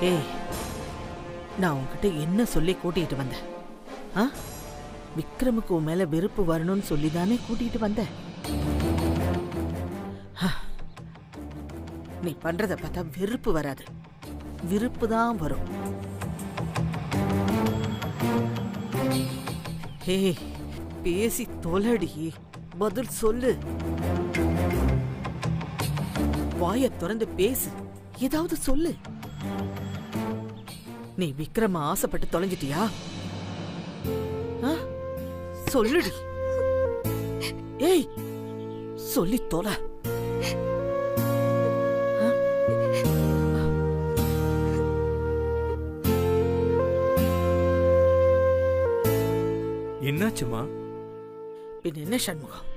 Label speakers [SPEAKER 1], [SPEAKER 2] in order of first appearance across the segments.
[SPEAKER 1] ஏய், நான் உன்கிட்ட என்ன சொல்லி கூட்டிட்டு வந்தேன்? விக்ரமுக்கு உன் மேல வெறுப்பு வரணும்னு சொல்லிதானே கூட்டிட்டு வந்த. நீ பண்றத பார்த்தா வெறுப்பு வராது, விருப்பு தான் வரும். ஹே, பேசி தொலடி, பதில் சொல்லு. வாயை திறந்து பேசு, ஏதாவது சொல்லு. நீ விக்ரம ஆசைப்பட்டு தொலைஞ்சிட்டியா? சொல்லுடி. ஏய், சொல்லி தொலை.
[SPEAKER 2] என்னாச்சுமா?
[SPEAKER 1] பின் என்ன சண்முகம்,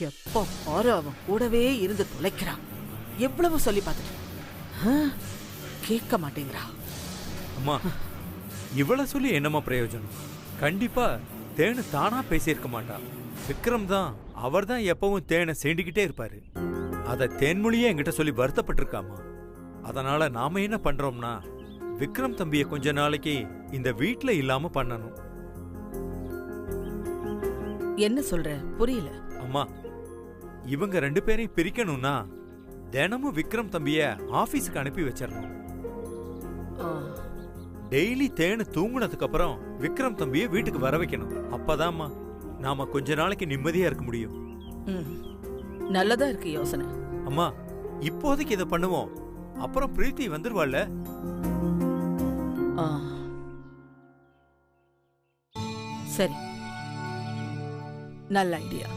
[SPEAKER 1] எப்ப பாரு அவன் கூடவே இருந்து தொலைக்கிறான். எவ்வளவு சொல்லி பார்த்துட்டு கேட்க மாட்டேங்கிறா.
[SPEAKER 2] அம்மா, இவ்வளவு சொல்லி என்னமா பிரயோஜனம்? கண்டிப்பா தேனு தானா பேசியிருக்க மாட்டா. விக்ரம் தான், அவர் தான் எப்பவும் தேனை சேண்டிக்கிட்டே இருப்பாரு. அத தேன்மொழியே என்கிட்ட சொல்லி வருத்தப்பட்டிருக்காமா. அதனால நாம என்ன பண்றோம்னா, விக்ரம் தம்பிய கொஞ்ச நாளைக்கு இந்த வீட்ல இல்லாம பண்ணணும்.
[SPEAKER 1] என்ன சொல்ற? புரியல.
[SPEAKER 2] அம்மா, இவங்க 2 பேரையும் பிரிக்கணும்னா தினமும் விக்ரம் தம்பிய ஆபீஸுக்கு அனுப்பி வச்சிடணும். டெய்லி தேனு தூங்குனதுக்கு அப்புறம் விக்ரம் தம்பிய வீட்டுக்கு வர வைக்கணும். அப்பதாம்மா நாம கொஞ்ச நாளைக்கு நிம்மதியா இருக்க முடியும்.
[SPEAKER 1] நல்லதா இருக்கு யோசனை.
[SPEAKER 2] அம்மா, இப்போதைக்கு இதை பண்ணுவோம், அப்புறம் பிரீத்தி வந்துருவாள்ல.
[SPEAKER 1] சரி, நல்ல ஐடியா.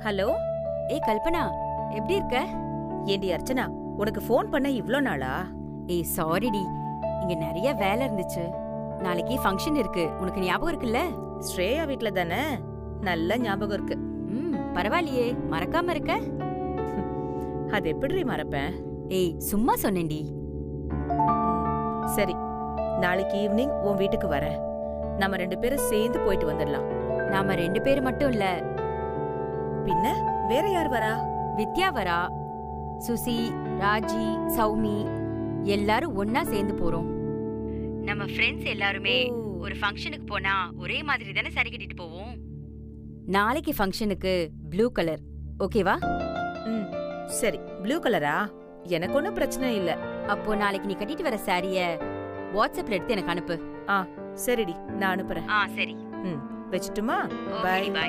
[SPEAKER 3] ஹலோ, ஏய் கல்பனா, எப்படி இருக்க? ஏண்டி அர்ச்சனா, உனக்கு ஃபோன் பண்ண இவ்ளோ நாளா?
[SPEAKER 4] ஏய் சாரிடி, இங்க நிறைய வேலை இருந்துச்சு. நாளைக்கு ஃபங்க்ஷன் இருக்கு, உனக்கு ஞாபகம் இருக்குல்ல?
[SPEAKER 3] ஸ்ரேயா வீட்ல தானே? நல்ல ஞாபகம் இருக்கு.
[SPEAKER 4] பரவாயில்லையே, மறக்காம இருக்க.
[SPEAKER 3] அது எப்படி மறப்பேன்?
[SPEAKER 4] ஏய் சும்மா சொன்னேன்டி.
[SPEAKER 3] சரி, நாளைக்கு ஈவினிங் உன் வீட்டுக்கு வரேன். நம்ம 2 பேரும் சேர்ந்து போயிட்டு வந்துடலாம்.
[SPEAKER 4] நாம 2 பேர் மட்டும் இல்ல,
[SPEAKER 3] பின்ன வேற யார் வரா?
[SPEAKER 4] வித்யா வரா, சுசி, ராஜி, சௌமி எல்லாரும் ஒன்னா சேர்ந்து போறோம். நம்ம ஃப்ரெண்ட்ஸ் எல்லாருமே ஒரு ஃபங்க்ஷனுக்கு போனா ஒரே மாதிரி தானே சரி கட்டிட்டு போவோம். நாளைக்கு ஃபங்க்ஷனுக்கு ப்ளூ கலர் ஓகேவா?
[SPEAKER 3] சரி, ப்ளூ கலரா? எனக்கு ஒன்றும் பிரச்சனை இல்ல.
[SPEAKER 4] அப்போ நாளைக்கு நீ கட்டிட்டு வர சாரிய வாட்ஸ்அப்ல எடுத்து எனக்கு அனுப்பு.
[SPEAKER 3] சரிடி, நான் அனுப்புறேன்.
[SPEAKER 4] சரி.
[SPEAKER 3] வச்சுட்டுமா? Bye
[SPEAKER 4] bye.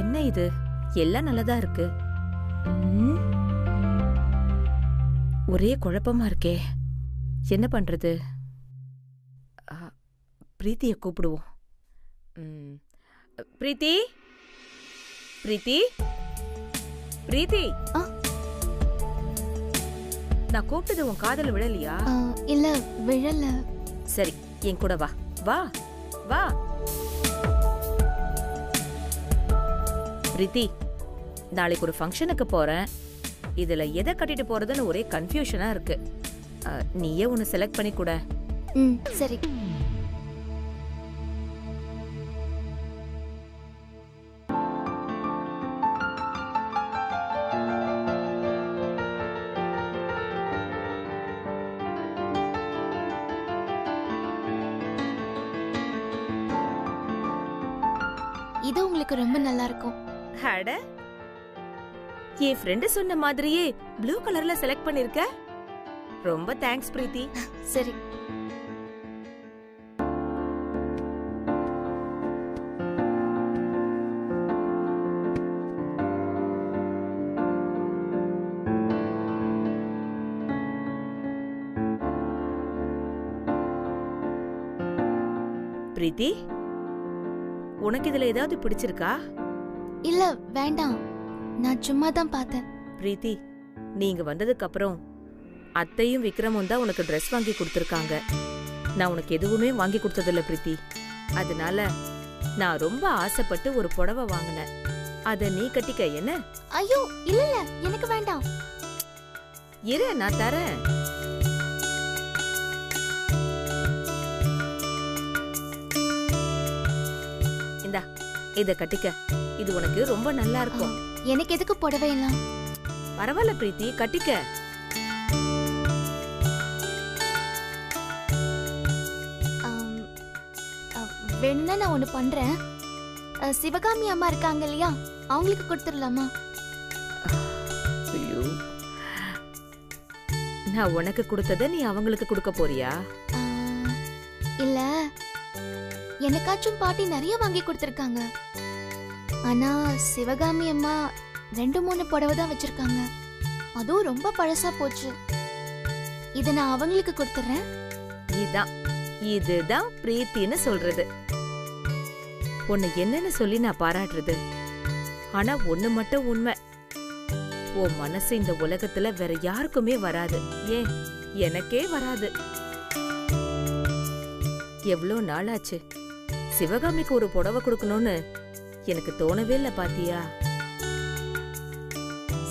[SPEAKER 3] என்ன இது? எல்லாம் நல்லதா இருக்கு. ஒரே குழப்பமா இருக்கே, என்ன பண்றது? பிரீத்திய கூப்பிடுவோம். பிரீத்தி, பிரீத்தி, பிரீத்தி, நான் கூப்பிட்டது உன் காதல விழலையா?
[SPEAKER 5] இல்ல, விழல.
[SPEAKER 3] சரி, என் கூட வா. வா வா பிரீத்தி, நாளைக்கு ஒரு ஃபங்க்ஷனுக்கு போறேன். இதுல எதை கட்டிட்டு போறதுன்னு ஒரே கன்ஃபியூஷனா இருக்கு. நீயே ஒன்னு செலக்ட் பண்ணி கூட.
[SPEAKER 5] சரி. இது உங்களுக்கு ரொம்ப நல்லா இருக்கும்.
[SPEAKER 3] அட, என் ஃப்ரெண்ட் சொன்ன மாதிரியே ப்ளூ கலர்ல செலக்ட் பண்ணிருக்க. ரொம்ப தேங்க்ஸ் பிரீத்தி.
[SPEAKER 5] சரி.
[SPEAKER 3] பிரீத்தி, உனக்கு இதுல ஏதாவது பிடிச்சிருக்கா?
[SPEAKER 5] இல்ல வேண்டாம், நான் சும்மா தான் பார்த்தேன்.
[SPEAKER 3] பிரீத்தி, நீங்க வந்ததுக்கு அப்புறம் அத்தையும் விக்ரமும் தான் உனக்கு ட்ரெஸ் வாங்கி கொடுத்துருக்காங்க. நான் உனக்கு எதுவுமே வாங்கி கொடுத்ததில்ல பிரீத்தி. அதனால நான் ரொம்ப ஆசைப்பட்டு ஒரு புடவை வாங்கினேன். அத நீ கட்டிக்க என்ன?
[SPEAKER 5] ஐயோ இல்ல இல்ல, எனக்கு வேண்டாம்.
[SPEAKER 3] இரு, நான் தரேன். இந்தா, இத கட்டிக்க. இது உனக்கு ரொம்ப நல்லா இருக்கும்.
[SPEAKER 5] எனக்கு எதுக்கு புடவை எல்லாம்?
[SPEAKER 3] பரவாயில்ல பிரீத்தி, கட்டிக்க.
[SPEAKER 5] வேணும்னா நான் ஒண்ணு பண்றேன். சிவகாமி அம்மா இருக்காங்க இல்லையா, அவங்களுக்கு கொடுத்துடலாமா?
[SPEAKER 3] ஐயோ, நான் உனக்கு கொடுத்தத நீ அவங்களுக்கு கொடுக்க போறியா?
[SPEAKER 5] இல்ல, எனக்காச்சும் பாட்டி நிறைய வாங்கி கொடுத்துருக்காங்க. ஆனா சிவகாமி அம்மா 2-3 புடவை தான் வச்சிருக்காங்க. அதுவும் ரொம்ப பழசா போச்சு. இத நான் அவங்களுக்கு கொடுத்துறேன்.
[SPEAKER 3] இதுதான் பிரீத்தின்னு சொல்றது. உன்னை என்னன்னு சொல்லி நான் பாராட்டுறது. ஆனா ஒண்ணு மட்டும் உண்மை, உன் மனசு இந்த உலகத்துல வேற யாருக்குமே வராது. ஏன், எனக்கே வராது. எவ்வளோ நாளாச்சு சிவகாமிக்கு ஒரு புடவை கொடுக்கணும்னு எனக்கு தோணவே இல்லை பாத்தியா?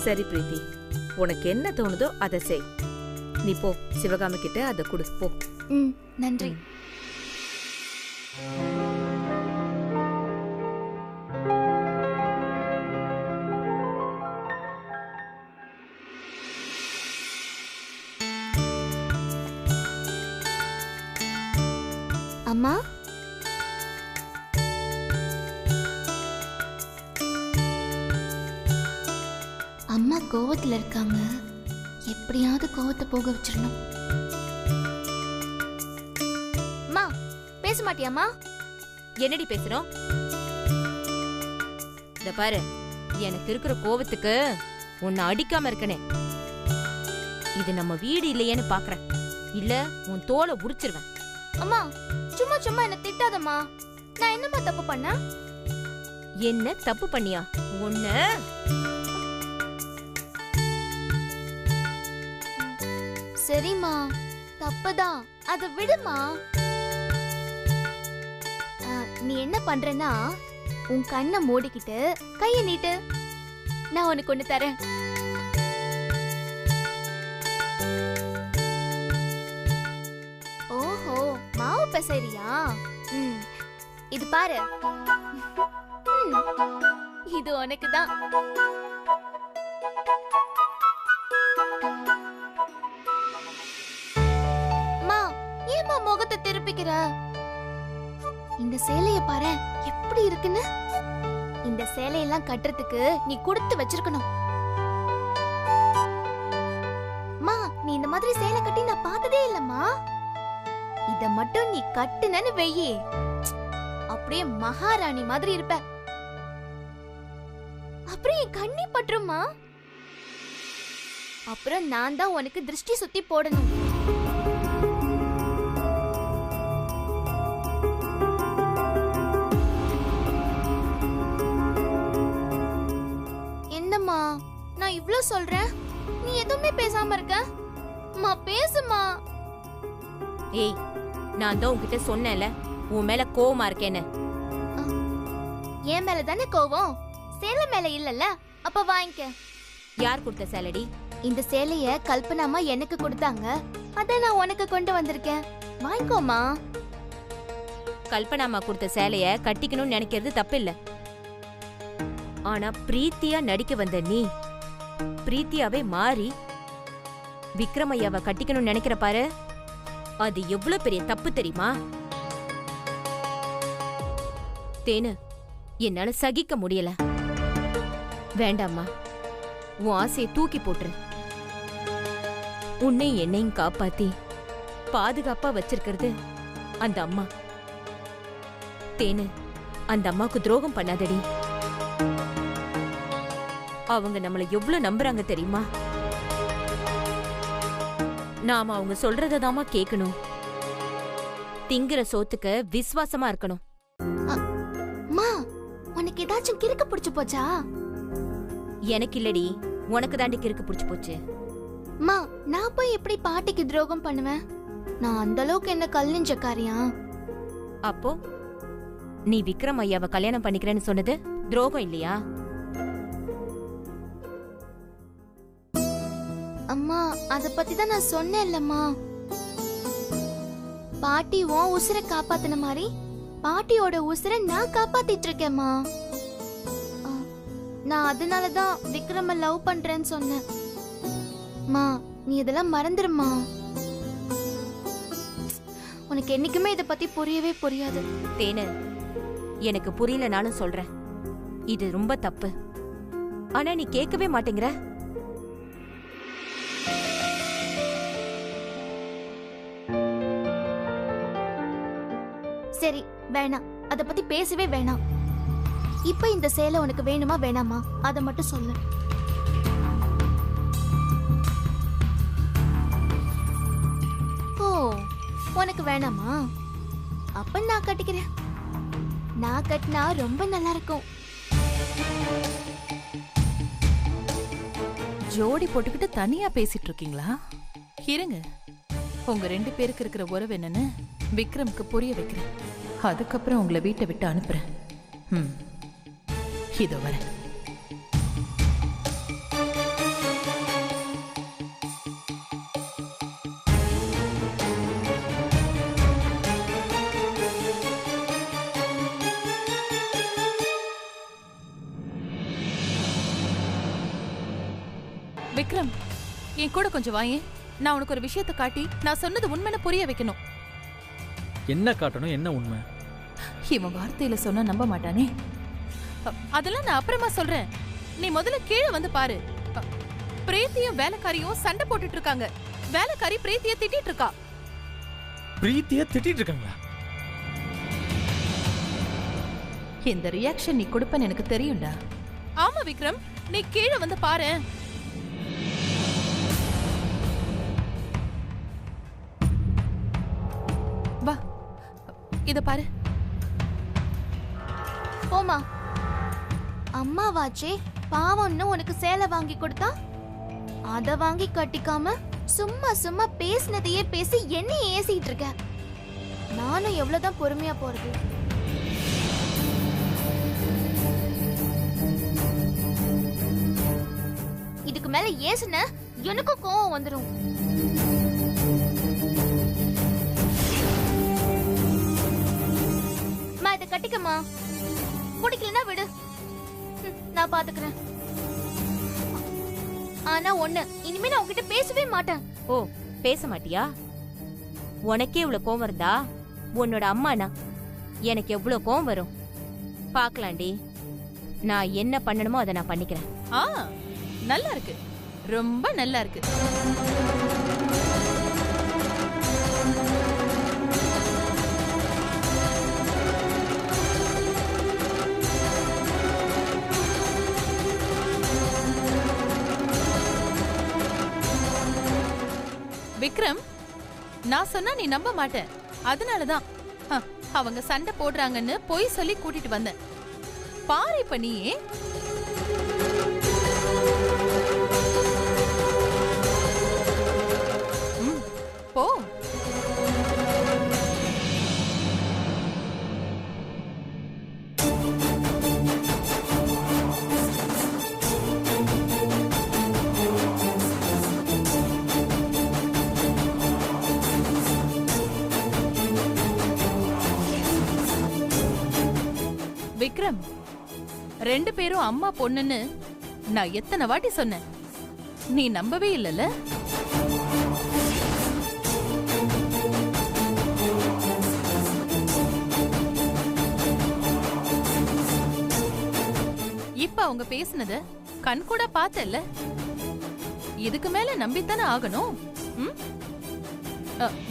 [SPEAKER 3] சரி பிரீத்தி, உனக்கு என்ன தோணுதோ அதை செய். நீ போ, சிவகாமி கிட்ட அதை கொடு போ.
[SPEAKER 5] நன்றி. அம்மா, அம்மா கோவத்துல இருக்காங்க. எப்படியாவது கோவத்தை போக வச்சிடணும். அம்மா, பேச மாட்டியாம்மா?
[SPEAKER 4] என்னடி பேசுறோம்? இத பாரு, எனக்கு இருக்கிற கோவத்துக்கு உன்னை அடிக்காம இருக்கனே. இது நம்ம வீடு இல்லையேன்னு பாக்குறேன். இல்ல உன் தோலை உரிச்சிருவேன்.
[SPEAKER 5] அம்மா, சும்மா சும்மா என்ன திட்டாதம்மா. நான் என்னம்மா தப்பு பண்ண?
[SPEAKER 4] என்ன தப்பு பண்ணியா? ஒண்ணு
[SPEAKER 5] சரிம்மா, தப்புதான், அத விடுமா. நீ என்ன பண்றனா, உன் கண்ணை மூடிக்கிட்டு கைய நீட்டு. நான் உனக்கு ஒண்ணு தரேன். ஓஹோ, மாவு பிசைறியா? இது பாரு, இது உனக்கு தான். ஏமா முகத்தை திருப்பிக்கிற? இந்த சேலைய பாரு எப்படி இருக்குன்னு. இந்த சேலையெல்லாம் கட்டுறதுக்கு நீ கொடுத்து வச்சிருக்கணும். மா, நீ இந்த மாதிரி சேலை கட்டி நான் பார்த்ததே இல்லம்மா. இத மட்டும் நீ கட்டுனன்னு வெய்யே, அப்படியே மகாராணி மாதிரி இருப்ப. அப்புறம் என் கண்ணி பட்டுருமா. அப்புறம் நான் தான் உனக்கு திருஷ்டி சுத்தி போடணும். என்னம்மா, நான் இவ்ளோ சொல்றேன், நீ எதுவுமே பேசாம இருக்க. அம்மா பேசுமா.
[SPEAKER 4] ஏய், நான் தான் உன்கிட்ட சொன்னேன்ல, உன் மேல கோவமா இருக்கேன்னு.
[SPEAKER 5] என் மேல தானே கோவம், சேலை மேல இல்லல்ல. அப்ப வாங்கிக்க.
[SPEAKER 4] யார் கொடுத்த சேலடி?
[SPEAKER 5] இந்த சேலைய கல்பனாமா எனக்கு கொடுத்தாங்க. அத நான் உனக்கு கொண்டு வந்திருக்கேன். வாங்கிக்கோமா.
[SPEAKER 4] கல்பனாமா கொடுத்த சேலைய கட்டிக்கணும்னு நினைக்கிறது தப்பு இல்ல. ஆனா பிரீத்தியா நடிக்க வந்த நீ பிரீத்தியாவே மாறி விக்ரமையாவை கட்டிக்கணும்னு நினைக்கிற பாரு, அது எவ்வளவு பெரிய தப்பு தெரியுமா? தேனு, என்னால சகிக்க முடியல. வேண்டாம்மா, உன் ஆசையை தூக்கி போட்டுரு. உன்னை என்னையும் காப்பாத்தி பாதுகாப்பா வச்சிருக்கிறது அந்த அம்மா. தேனு, அந்த அம்மாவுக்கு துரோகம் பண்ணாதடி. அவங்க நம்மள எவ்வளவு நம்புறாங்க தெரியுமா? நாம அவங்க சொல்றதாமா கேட்கணும். திங்கிற சோத்துக்கு விசுவாசமா இருக்கணும்.
[SPEAKER 5] அம்மா, உனக்கு ஏதாச்சும் கிறுக்கு பிடிச்சு போச்சா?
[SPEAKER 4] எனக்கு இல்லடி, உனக்கு தாண்டி கிறுக்கு பிடிச்சு போச்சு.
[SPEAKER 5] அம்மா, நான் போய் எப்படி பாட்டிக்கு துரோகம் பண்ணுவேன்? நான் அந்த அளவுக்கு என்ன கல் நெஞ்சக்காரியா?
[SPEAKER 4] அப்போ நீ விக்ரம் ஐயாவை கல்யாணம் பண்ணிக்கிறேன்னு சொன்னது துரோகம் இல்லையா?
[SPEAKER 5] அம்மா, அத பத்தி தான் நான் சொன்னேன்லம்மா. பாட்டி உன் உசுரை காப்பாத்தின மாதிரி பாட்டியோட உசுரை நான் காப்பாத்திட்டு இருக்கேம்மா. நான் அதனாலதான் விக்ரம லவ் பண்றேன்னு சொன்னேன். மா, நீ இதெல்லாம் மறந்துருமா. உனக்கு என்னைக்குமே இத பத்தி புரியவே புரியாது.
[SPEAKER 4] தேனு, எனக்கு புரியலனாலும் சொல்றேன், இது ரொம்ப தப்பு. ஆனா நீ கேட்கவே மாட்டேங்கிற.
[SPEAKER 5] சரி, வேணாம், அத பத்தி பேசவே வேணாம். இப்ப இந்த சேலை உனக்கு வேணுமா வேணாமா அத மட்டும் சொல்லு. ஓ, உனக்கு வேணாமா? அப்ப நான் கட்டிக்கிறேன். நான் கட்டினா ரொம்ப நல்லா இருக்கும்.
[SPEAKER 6] ஜோடி போட்டுக்கிட்டு தனியா பேசிட்டு இருக்கீங்களா? இருங்க, உங்க 2 பேருக்கு இருக்கிற உறவு என்னன்னு விக்ரம்க்கு புரிய வைக்கிறேன். அதுக்கப்புறம் உங்களை வீட்டை விட்டு அனுப்புறேன். இதோ வரேன். விக்ரம், என் கூட கொஞ்சம் வாயே. நான் உனக்கு ஒரு விஷயத்தை காட்டி நான் சொன்னது உண்மைன்னு புரிய வைக்கணும்.
[SPEAKER 7] என்ன காட்டணும்? என்ன உண்மை?
[SPEAKER 6] இவன் வார்த்தையில சொன்னா நம்ப மாட்டானே. அதெல்லாம் நான் அப்புறமா சொல்றேன். நீ முதல்ல கீழே வந்து பாரு. பிரீத்தியும் வேலைக்காரியும் சண்டை போட்டுட்டு இருக்காங்க. வேலைக்காரி பிரீத்திய திட்டிட்டு இருக்கா.
[SPEAKER 7] பிரீத்திய திட்டிட்டு இருக்காங்களா?
[SPEAKER 6] இந்த ரியாக்ஷன் நீ கொடுப்பன்னு எனக்கு தெரியும்டா. ஆமா விக்ரம், நீ கீழே வந்து பாரு. வா, இத பாரு.
[SPEAKER 5] போமா, அம்மாவாச்சே பாவம்னு உனக்கு சேலை வாங்கி கொடுத்தா அத வாங்கி கட்டிக்காம சும்மா சும்மா பேசினதையே பேசி என்ன ஏசிட்டு இருக்க. நானும் எவ்வளவுதான் பொறுமையா போறது. இதுக்கு மேல ஏசுன எனக்கும் கோவம் வந்துடும். இத கட்டிக்கமா, பிடிக்கலன்னா விடு, நான் பாத்துக்கிறேன். ஆனா ஒண்ணு, இனிமே நான் உன்கிட்ட பேசவே மாட்டேன்.
[SPEAKER 4] ஓ, பேச மாட்டியா? உனக்கே இவ்வளவு கோவம் இருந்தா உன்னோட அம்மானா எனக்கு எவ்வளவு கோவம் வரும் பாக்கலாண்டி. நான் என்ன பண்ணணுமோ அதை நான் பண்ணிக்கிறேன்.
[SPEAKER 6] நல்லா இருக்கு, ரொம்ப நல்லா இருக்கு. விக்ரம், நான் சொன்னா நீ நம்ப மாட்டேன். அதனாலதான் அவங்க சண்டை போடுறாங்கன்னு பொய் சொல்லி கூட்டிட்டு வந்தேன். பாரு இப்ப நீயே. போ. விக்ரம், 2 பேரும் அம்மா பொண்ணுன்னு நான் எத்தனை வாட்டி சொன்னேன், நீ நம்பவே இல்லல? இப்ப அவங்க பேசுனத கண் கூட பார்த்தல்ல? இதுக்கு மேல நம்பித்தானே ஆகணும்.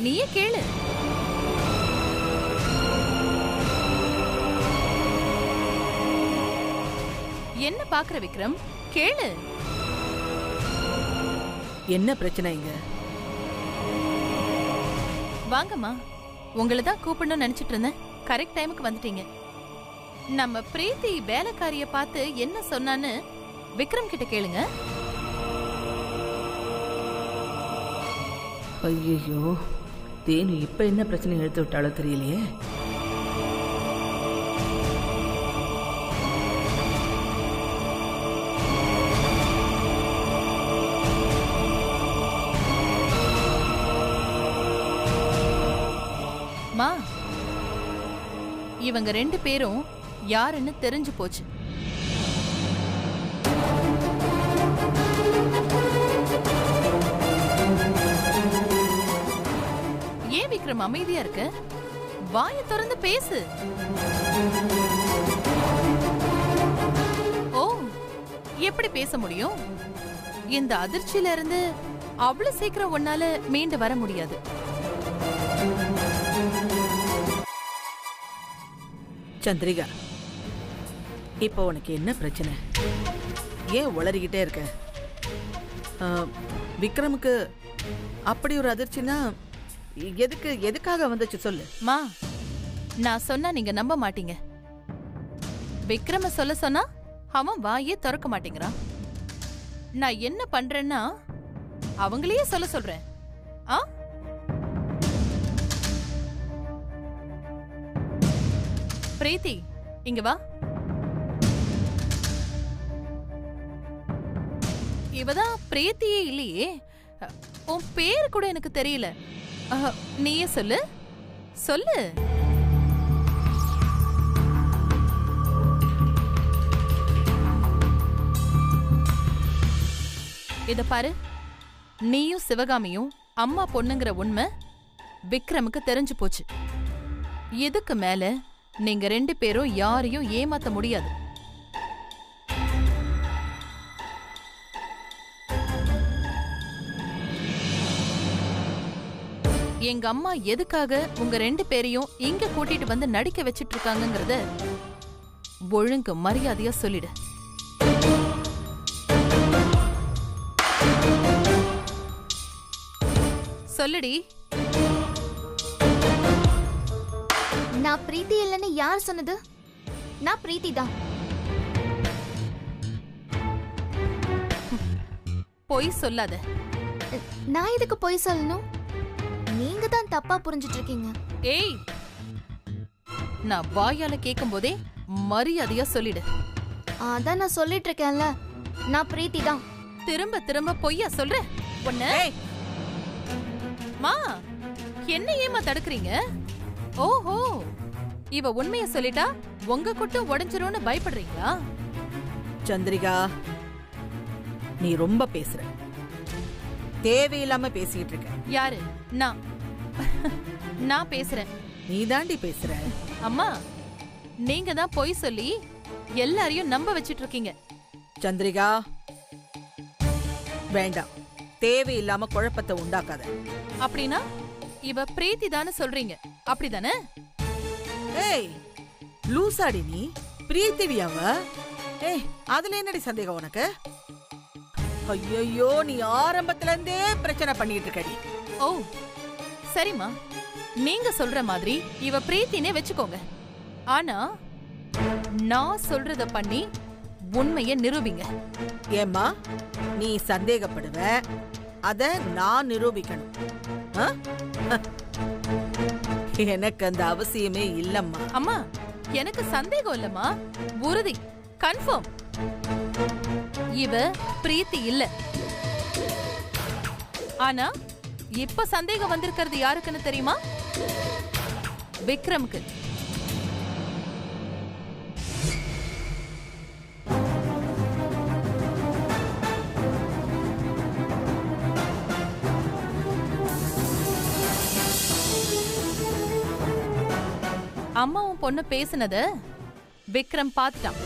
[SPEAKER 6] நீயே கேளு. என்ன பாக்குற விக்ரம்? கேளு.
[SPEAKER 1] என்ன பிரச்சனை இங்க?
[SPEAKER 6] வாங்கம்மா, உங்களை தான் கூப்பிடணும்னு நினைச்சிட்டு இருந்தேன். கரெக்ட் டைமுக்கு வந்துட்டீங்க. நம்ம பிரீத்தி வேலைக்காரிய பார்த்து என்ன சொன்னான்னு விக்ரம் கிட்ட கேளுங்க.
[SPEAKER 1] ஐயோ, தேனு இப்ப என்ன பிரச்சனை எடுத்து விட்டாலோ தெரியலையே.
[SPEAKER 6] மா, இவங்க 2 பேரும் யாருன்னு தெரிஞ்சு போச்சு. ஏன் விக்ரம் அமைதியா இருக்க? வாயை திறந்து பேசு. ஓ, எப்படி பேச முடியும்? இந்த அதிர்ச்சியில இருந்து அவ்வளவு சீக்கிரம் உன்னால மீண்டு வர முடியாது.
[SPEAKER 1] சந்திரிகா, இப்போ உனக்கு என்ன பிரச்சனை? ஏன் உளறிக்கிட்டே இருக்க? விக்ரமுக்கு அப்படி ஒரு அதிர்ச்சினா எதுக்காக வந்துச்சு சொல்லு.
[SPEAKER 6] மா, நான் சொன்னா நீங்க நம்ப மாட்டீங்க. விக்ரம சொல்ல சொன்னா அவன் வாயே திறக்க மாட்டேங்கிறான். நான் என்ன பண்றேன்னா அவங்களையே சொல்ல சொல்றேன். ஆ, பிரீத்தி இங்க வா. இவதான் பிரீத்தியே இல்லையே. உன் பேரு கூட எனக்கு தெரியல. நீயே சொல்லு சொல்லு. இத பாரு, நீயும் சிவகாமியும் அம்மா பொண்ணுங்கிற உண்மை விக்ரமுக்கு தெரிஞ்சு போச்சு. இதுக்கு மேல நீங்க 2 பேரும் யாரையும் ஏமாத்த முடியாது. எங்க அம்மா எதுக்காக உங்க 2 பேரையும் இங்க கூட்டிட்டு வந்து நடிக்க வச்சிட்டு இருக்காங்கங்கறத ஒழுங்கு மரியாதையா சொல்லிடு. சொல்லுடி.
[SPEAKER 5] நான் பிரீத்தி இல்லைன்னு யார் சொன்னது? நான் பிரீத்தி தான்.
[SPEAKER 6] பொய் சொல்லாத.
[SPEAKER 5] நான் எதுக்கு பொய் சொல்லணும்? நீங்க தான் தப்பா புரிஞ்சிட்டு இருக்கீங்க.
[SPEAKER 6] ஏய், நான் வாயால கேட்கும் போதே மரியாதையா சொல்லிடு.
[SPEAKER 5] அதான் நான் சொல்லிட்டு இருக்கேன்ல, நான் பிரீத்தி தான்.
[SPEAKER 6] திரும்ப திரும்ப பொய்யா சொல்ற உன்ன. மா, என்ன ஏமா தடுக்கிறீங்க? ஓஹோ, இவ உண்மைய சொல்லிட்டா உங்க குட்டும் உடைஞ்சிரும்னு பயப்படுறீங்களா?
[SPEAKER 1] சந்திரிகா, நீ ரொம்ப பேசுற. தேவையில்லாம பேசிட்டு இருக்க.
[SPEAKER 6] யாரு? நான் பேசுறேன்.
[SPEAKER 1] நீ தாண்டி பேசுற.
[SPEAKER 6] அம்மா, நீங்க தான் பொய் சொல்லி எல்லாரையும் நம்ப வச்சிட்டு இருக்கீங்க.
[SPEAKER 1] சந்திரிகா, வேண்டாம். தேவையில்லாம குழப்பத்தை உண்டாக்காத.
[SPEAKER 6] அப்படின்னா இவ பிரீத்தி தானே சொல்றீங்க, அப்படிதானே?
[SPEAKER 1] ஏய், லூசாடி நீ. பிரீத்திவியாவ? ஏய், அதுல என்னடி சந்தேகம் உனக்கு? ஐயோ, நீ ஆரம்பத்துல இருந்தே பிரச்சனை பண்ணிட்டு இருக்கடி.
[SPEAKER 6] ஓ, சரிம்மா, நீங்க சொல்ற மாதிரி இவ பிரீத்தினே வச்சுக்கோங்க. ஆனா நான் சொல்றத பண்ணி உண்மையை நிரூபிங்க.
[SPEAKER 1] ஏம்மா, நீ சந்தேகப்படுவ, அத நான் நிரூபிக்கணும். எனக்கு அந்த அவசியமே இல்லம்மா.
[SPEAKER 6] அம்மா, எனக்கு சந்தேகம் இல்லம்மா, உறுதி, கன்ஃபார்ம். இவ பிரீத்தி இல்ல. ஆனா இப்ப சந்தேகம் வந்திருக்கிறது யாருக்குன்னு தெரியுமா? விக்ரம்க்கு. அம்மாவும் பொண்ணு பேசுனத விக்ரம் பார்த்துட்டான்.